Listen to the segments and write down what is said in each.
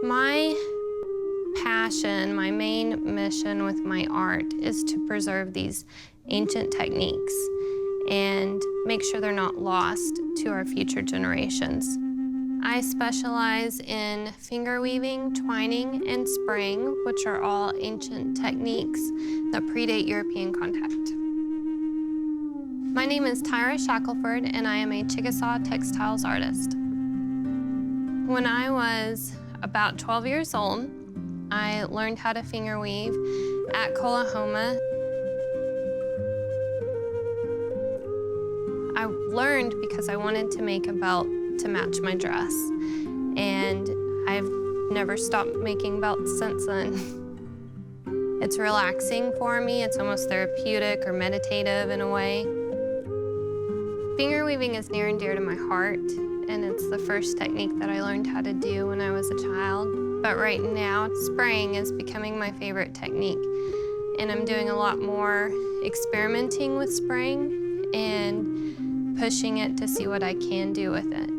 My passion, my main mission with my art is to preserve these ancient techniques and make sure they're not lost to our future generations. I specialize in finger weaving, twining, and sprang, which are all ancient techniques that predate European contact. My name is Tyra Shackleford, and I am a Chickasaw textiles artist. When I was about 12 years old, I learned how to finger weave at Oklahoma. I learned because I wanted to make a belt to match my dress, and I've never stopped making belts since then. It's relaxing for me. It's almost therapeutic or meditative in a way. Finger weaving is near and dear to my heart, and it's the first technique that I learned how to do when I was a child. But right now, sprang is becoming my favorite technique, and I'm doing a lot more experimenting with sprang and pushing it to see what I can do with it.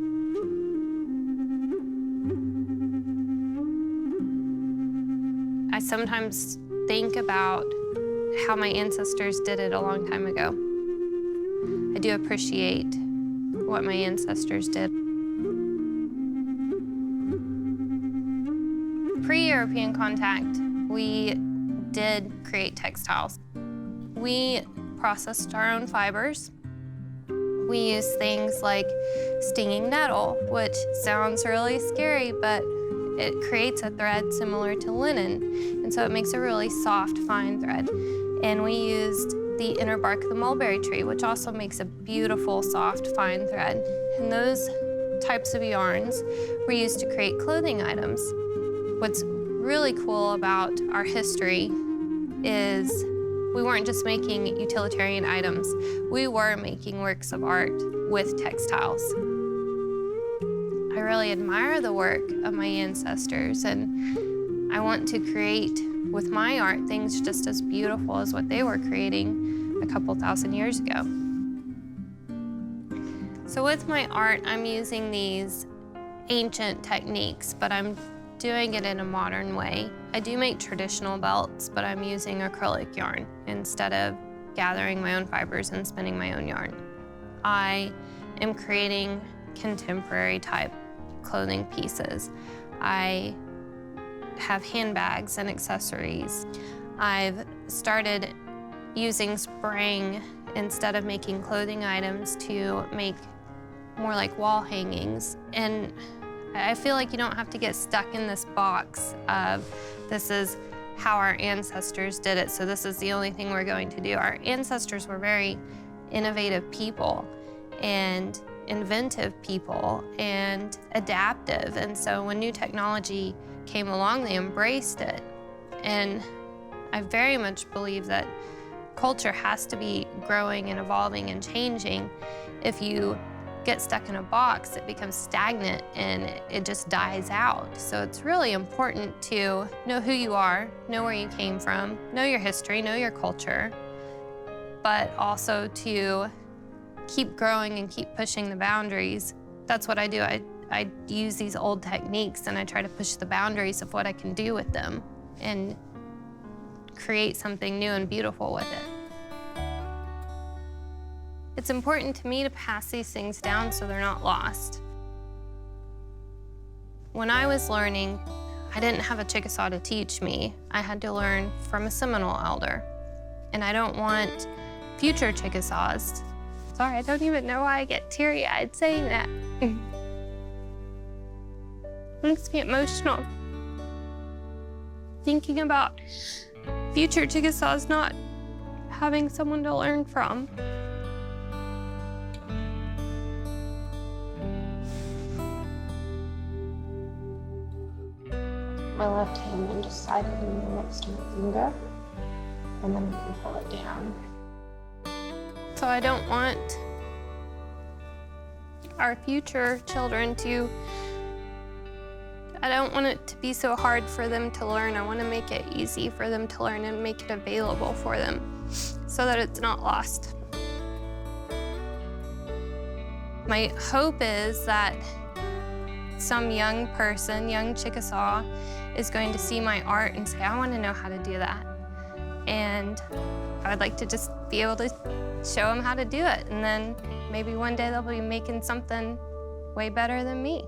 I sometimes think about how my ancestors did it a long time ago. I do appreciate what my ancestors did. Pre-European contact, we did create textiles. We processed our own fibers. We use things like stinging nettle, which sounds really scary, but it creates a thread similar to linen, and so it makes a really soft, fine thread. And we used the inner bark of the mulberry tree, which also makes a beautiful, soft, fine thread. And those types of yarns were used to create clothing items. What's really cool about our history is we weren't just making utilitarian items. We were making works of art with textiles. I really admire the work of my ancestors, and I want to create with my art things just as beautiful as what they were creating a couple thousand years ago. So with my art, I'm using these ancient techniques, but I'm doing it in a modern way. I do make traditional belts, but I'm using acrylic yarn instead of gathering my own fibers and spinning my own yarn. I am creating contemporary type clothing pieces. I have handbags and accessories. I've started using sprang instead of making clothing items to make more like wall hangings. And I feel like you don't have to get stuck in this box of this is how our ancestors did it, so this is the only thing we're going to do. Our ancestors were very innovative people and inventive people and adaptive. And so when new technology came along, they embraced it. And I very much believe that culture has to be growing and evolving and changing. If you get stuck in a box, it becomes stagnant and it just dies out. So it's really important to know who you are, know where you came from, know your history, know your culture, but also to keep growing and keep pushing the boundaries. That's what I do. I use these old techniques and I try to push the boundaries of what I can do with them and create something new and beautiful with it. It's important to me to pass these things down so they're not lost. When I was learning, I didn't have a Chickasaw to teach me. I had to learn from a Seminole elder. And I don't want future Chickasaws. Sorry, I don't even know why I get teary-eyed saying that. It makes me emotional. Thinking about future Chickasaws not having someone to learn from. My left hand and just slide it in next to my finger, and then I can pull it down. So I don't want our future children I don't want it to be so hard for them to learn. I want to make it easy for them to learn and make it available for them so that it's not lost. My hope is that some young person, young Chickasaw, is going to see my art and say, I want to know how to do that. And I would like to just be able to show them how to do it. And then maybe one day they'll be making something way better than me.